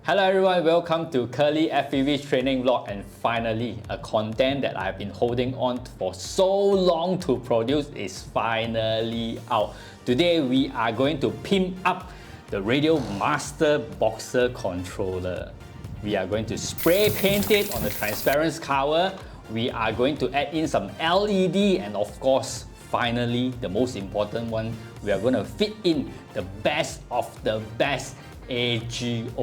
Hello everyone, welcome to Curly FPV training vlog, and finally a content that I've been holding on for so long to produce is finally out. Today we are going to pimp up the Radiomaster Boxer controller. We are going to spray paint it on the transparent cover. We are going to add in some LED, and of course, finally, the most important one, we are going to fit in the best of the best AG01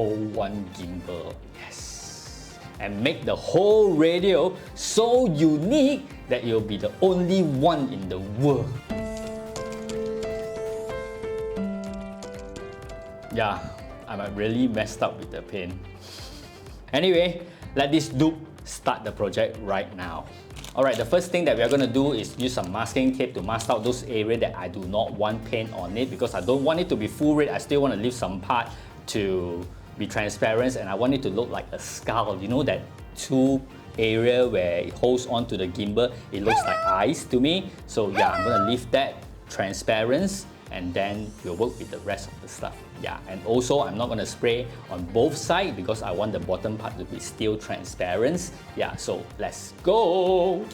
gimbal. Yes! And make the whole radio so unique that you'll be the only one in the world. Yeah, I really messed up with the paint. Anyway, let this dupe start the project right now. Alright, the first thing that we are going to do is use some masking tape to mask out those areas that I do not want paint on it, because I don't want it to be full red. I still want to leave some part to be transparent, and I want it to look like a skull. You know that two area where it holds on to the gimbal, it looks like eyes to me. So yeah, I'm going to leave that transparent, and then we'll work with the rest of the stuff. Yeah, and also I'm not going to spray on both sides because I want the bottom part to be still transparent. Yeah, so let's go!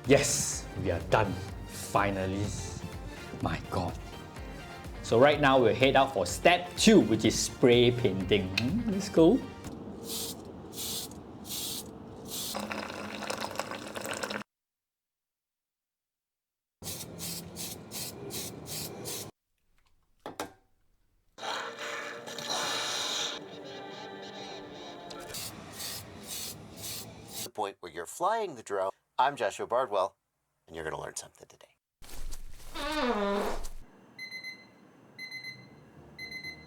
Yes, we are done, finally. My God. So right now we'll head out for step 2, which is spray painting. Let's go. The point where you're flying the drone. I'm Joshua Bardwell, and you're going to learn something today.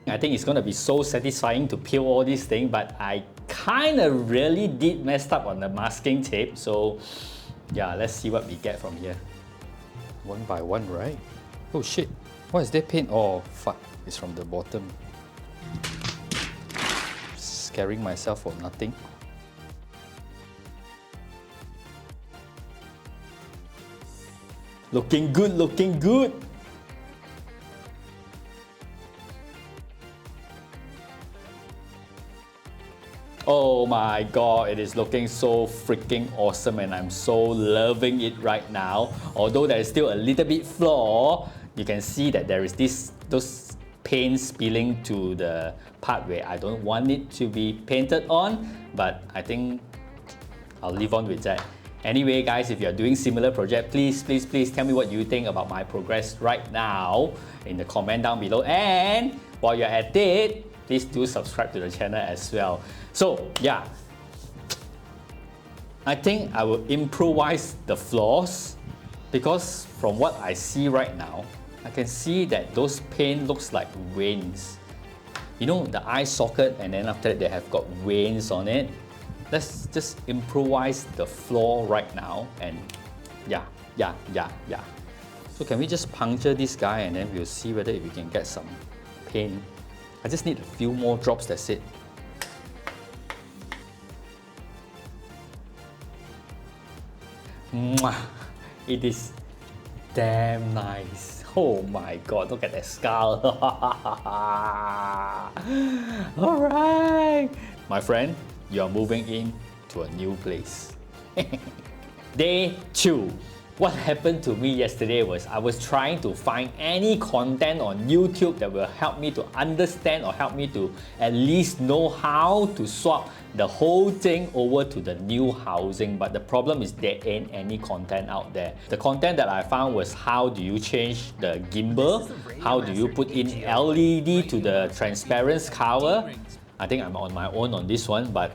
I think it's going to be so satisfying to peel all these things, but I kind of really did mess up on the masking tape. So yeah, let's see what we get from here. One by one, right? Oh shit, what is that paint? Oh fuck, it's from the bottom. Scaring myself for nothing. Looking good, looking good. Oh my God, it is looking so freaking awesome, and I'm so loving it right now. Although there is still a little bit flaw, you can see that there is those paint spilling to the part where I don't want it to be painted on, but I think I'll live on with that. Anyway guys, if you're doing similar project, please tell me what you think about my progress right now in the comment down below. And while you're at it, please do subscribe to the channel as well. So yeah, I think I will improvise the flaws, because from what I see right now, I can see that those paint looks like veins. You know, the eye socket, and then after that they have got veins on it. Let's just improvise the floor right now, and yeah. So can we just puncture this guy, and then we'll see whether we can get some paint. I just need a few more drops, that's it. Mwah! It is damn nice. Oh my God, look at that skull. Alright, my friend, you are moving in to a new place. Day 2. What happened to me yesterday was I was trying to find any content on YouTube that will help me to understand, or help me to at least know how to swap the whole thing over to the new housing. But the problem is there ain't any content out there. The content that I found was how do you change the gimbal, how do you put in LED to the transparent cover. I think I'm on my own on this one, but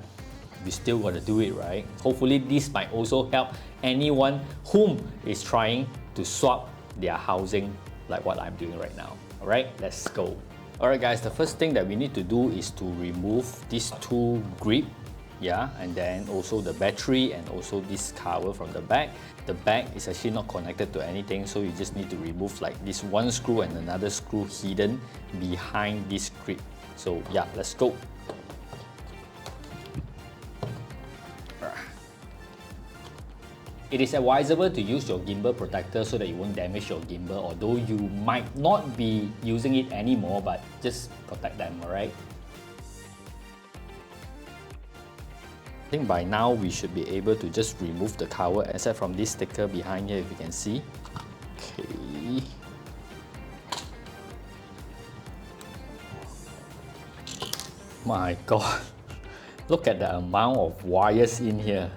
we still got to do it, right? Hopefully this might also help anyone whom is trying to swap their housing like what I'm doing right now. Alright, let's go. Alright guys, the first thing that we need to do is to remove these two grip, yeah, and then also the battery and also this cover from the back. The back is actually not connected to anything, so you just need to remove like this one screw and another screw hidden behind this grip. So yeah, let's go. It is advisable to use your gimbal protector so that you won't damage your gimbal, although you might not be using it anymore, but just protect them, alright? I think by now we should be able to just remove the cover, except from this sticker behind here, if you can see. Okay. My god, look at the amount of wires in here.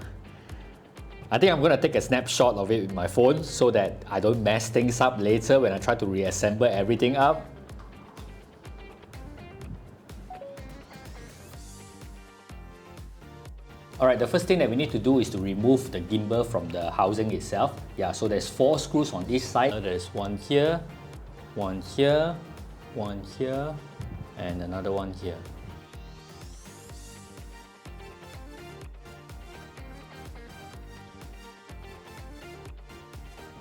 I think I'm going to take a snapshot of it with my phone so that I don't mess things up later when I try to reassemble everything up. Alright, the first thing that we need to do is to remove the gimbal from the housing itself. Yeah, so there's 4 screws on each side. There's one here, one here, one here, and another one here.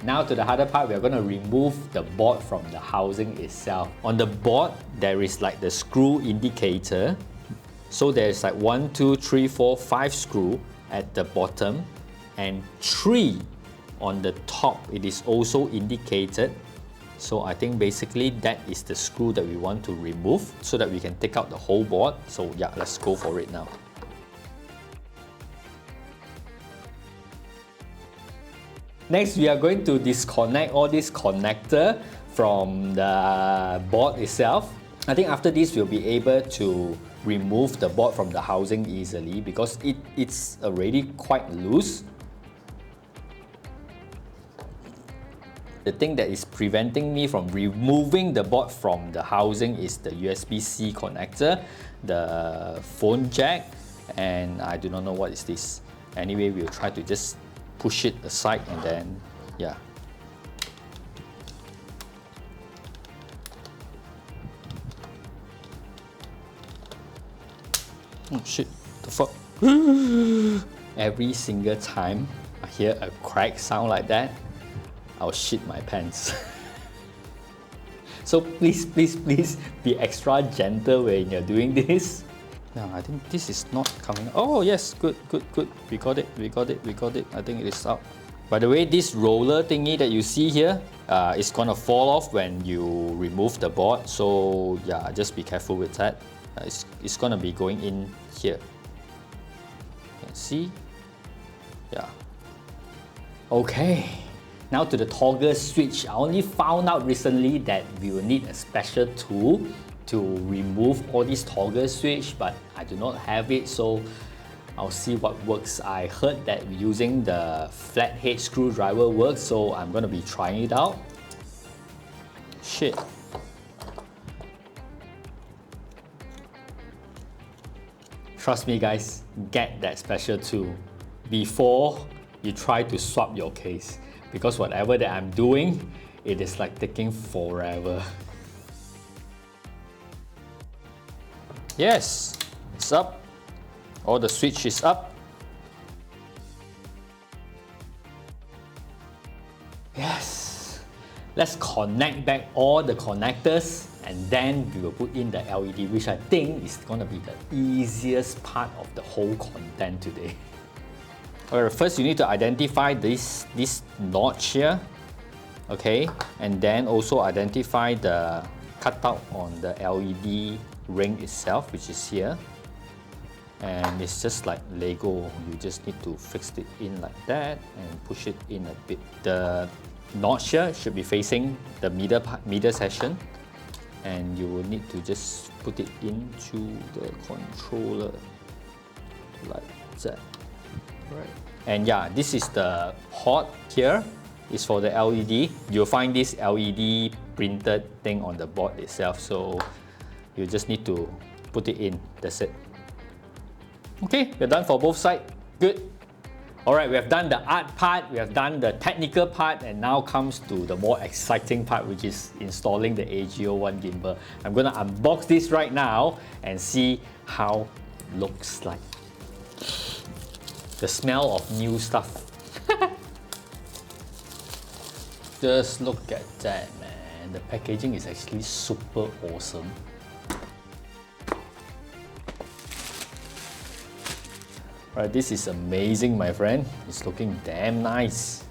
Now to the harder part, we are going to remove the board from the housing itself. On the board, there is like the screw indicator. So there's like 1, 2, 3, 4, 5 screw at the bottom and 3 on the top. It is also indicated. So I think basically that is the screw that we want to remove so that we can take out the whole board. So yeah, let's go for it now. Next, we are going to disconnect all this connector from the board itself. I think after this, we'll be able to remove the board from the housing easily because it's already quite loose. The thing that is preventing me from removing the board from the housing is the USB-C connector, the phone jack, and I do not know what is this. Anyway, we'll try to just push it aside and then, yeah. Oh shit, the fuck? Every single time I hear a crack sound like that, I'll shit my pants. So please, please, please be extra gentle when you're doing this. No, I think this is not coming. Oh yes, good, good, good. We got it, we got it, we got it. I think it is out. By the way, this roller thingy that you see here is gonna fall off when you remove the board. So yeah, just be careful with that. It's gonna be going in here. You can see? Yeah. Okay. Now to the toggle switch. I only found out recently that we will need a special tool to remove all these toggle switch, but I do not have it, so I'll see what works. I heard that using the flathead screwdriver works, so I'm gonna be trying it out. Shit. Trust me guys, get that special tool before you try to swap your case, because whatever that I'm doing, it is like taking forever. Yes, it's up. All the switch is up. Yes. Let's connect back all the connectors and then we will put in the LED, which I think is going to be the easiest part of the whole content today. Alright, first you need to identify this notch here. Okay, and then also identify the cutout on the LED ring itself, which is here, and it's just like Lego. You just need to fix it in like that and push it in a bit. The notch here should be facing the middle section, and you will need to just put it into the controller like that. Right. And yeah, this is the port here. Is for the LED. You'll find this LED printed thing on the board itself, so you just need to put it in. That's it. Okay, we're done for both sides. Good. Alright, we have done the art part, we have done the technical part, and now comes to the more exciting part, which is installing the AG01 gimbal. I'm gonna unbox this right now and see how it looks like. The smell of new stuff. Just look at that, man. The packaging is actually super awesome. Right, this is amazing, my friend. It's looking damn nice.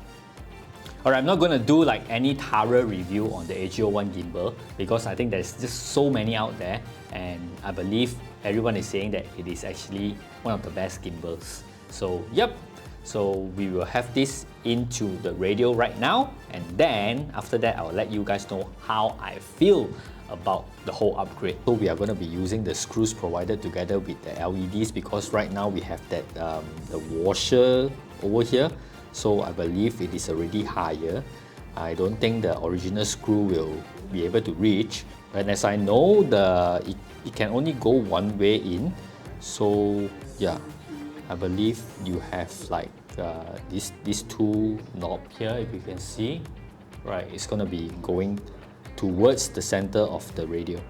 Alright, I'm not gonna do like any thorough review on the AG01 gimbal because I think there's just so many out there, and I believe everyone is saying that it is actually one of the best gimbals. So, yep. So we will have this into the radio right now, and then after that I will let you guys know how I feel about the whole upgrade. So we are going to be using the screws provided together with the LEDs because right now we have that the washer over here. So I believe it is already higher. I don't think the original screw will be able to reach. And as I know, it can only go one way in. So yeah, I believe you have like these two knobs here, if you can see. Right, it's going to be going towards the center of the radio.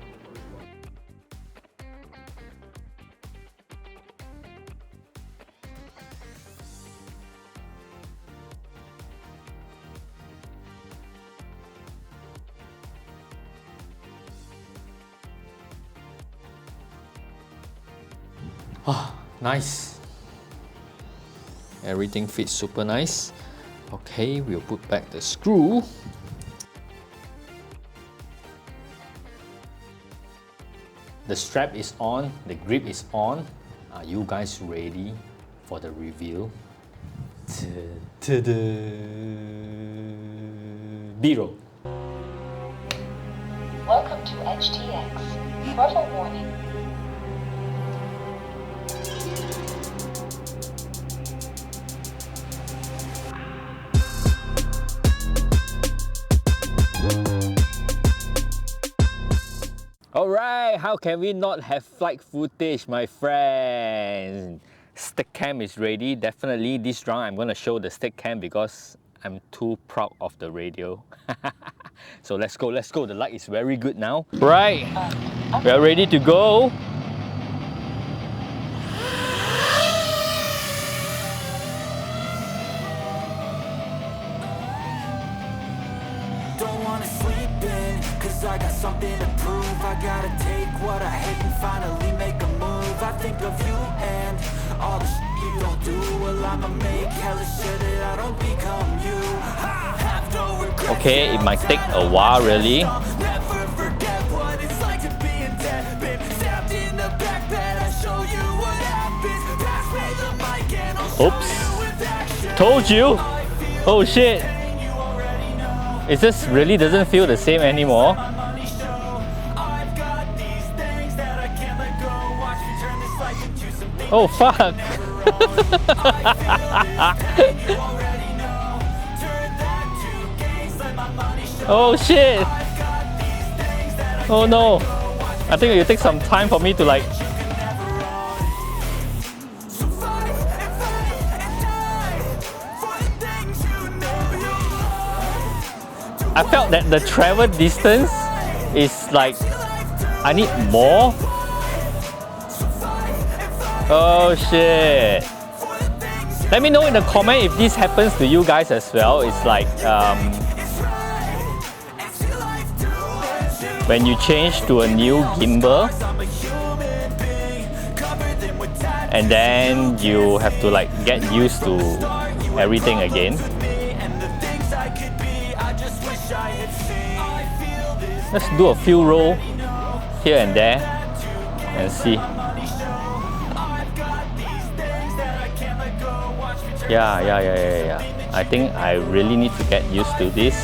Ah, nice. Everything fits super nice. Okay, we'll put back the screw. The strap is on, the grip is on. Are you guys ready for the reveal? Ta-da! B-roll. Welcome to HTX. Throttle warning. Alright, how can we not have flight footage, my friends? Stick cam is ready. Definitely this round I'm going to show the stick cam because I'm too proud of the radio. So let's go, let's go. The light is very good now. Right, we are ready to go. Don't wanna sleep in, cause I got something to prove. I gotta take what I hate and finally make a move. I think of you and all the shit you don't do. Well, I'ma make hella sure that I don't become you. Have no regrets. Okay, it might take a while really. Never forget what it's like to be in debt. Been stabbed in the back bed, I show you what happens. Pass me the mic and I'll show Oops. you with action. Told you! Oh shit! It just really doesn't feel the same anymore. Oh fuck! Oh shit! Oh no! I think it will take some time for me to like... I felt that the travel distance is like, I need more. Oh shit. Let me know in the comment if this happens to you guys as well. It's like when you change to a new gimbal and then you have to like get used to everything again. Let's do a few rolls here and there and see. Yeah. I think I really need to get used to this.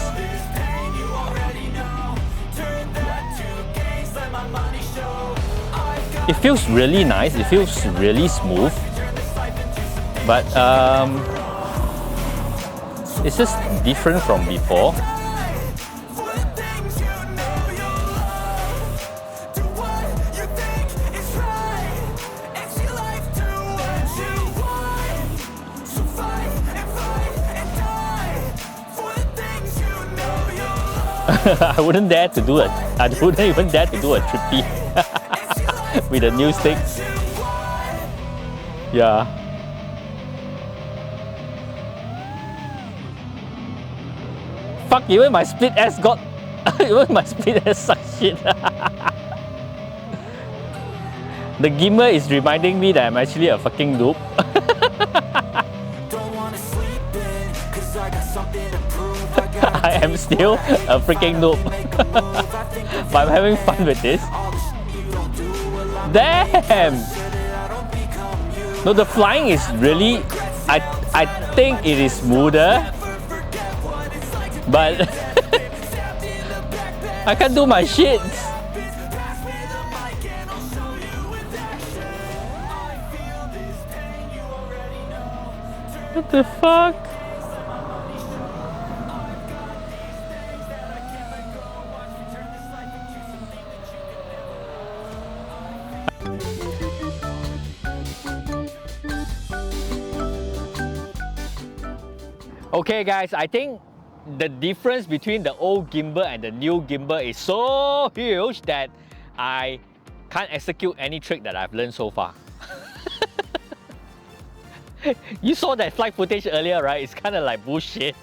It feels really nice, it feels really smooth. But it's just different from before. I wouldn't dare to do it. I wouldn't even dare to do a trippy with a new stick. Yeah. Fuck, even my split S got... even my split S sucks shit. The gimbal is reminding me that I'm actually a fucking noob. I am still a freaking noob. But I'm having fun with this. Damn! No, the flying is really, I think it is smoother, but I can't do my shit. What the fuck? Okay guys, I think the difference between the old gimbal and the new gimbal is so huge that I can't execute any trick that I've learned so far. You saw that flight footage earlier, right? It's kind of like bullshit.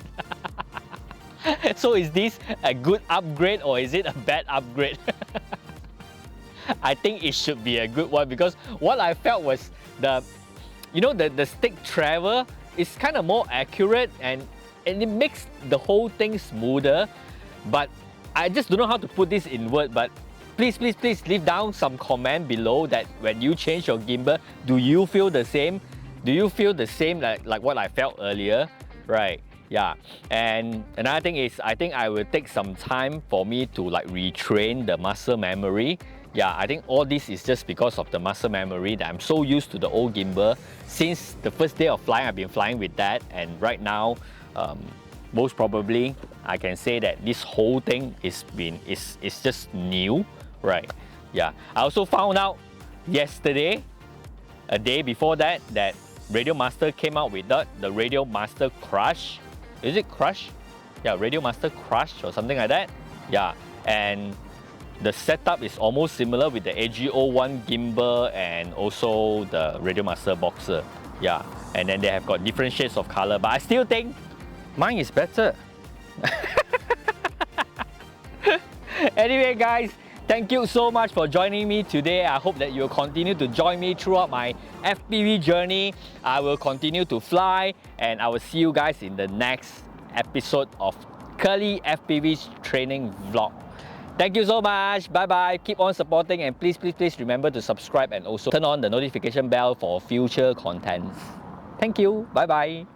So is this a good upgrade or is it a bad upgrade? I think it should be a good one, because what I felt was the stick travel is kind of more accurate and it makes the whole thing smoother. But I just don't know how to put this in word, but please leave down some comment below that when you change your gimbal, do you feel the same? Do you feel the same like what I felt earlier? Right, yeah. And another thing is, I think I will take some time for me to like retrain the muscle memory. Yeah, I think all this is just because of the muscle memory that I'm so used to the old gimbal. Since the first day of flying, I've been flying with that, and right now, most probably, I can say that this whole thing is just new, right? Yeah. I also found out yesterday, a day before that, that Radiomaster came out with the Radiomaster CRUSH. Is it CRUSH? Yeah, Radiomaster CRUSH or something like that. Yeah, and the setup is almost similar with the AG01 gimbal and also the Radiomaster Boxer. Yeah, and then they have got different shades of color, but I still think mine is better. Anyway guys, thank you so much for joining me today. I hope that you'll continue to join me throughout my FPV journey. I will continue to fly, and I will see you guys in the next episode of Curly FPV's training vlog. Thank you so much. Bye bye. Keep on supporting, and please remember to subscribe and also turn on the notification bell for future contents. Thank you. Bye bye.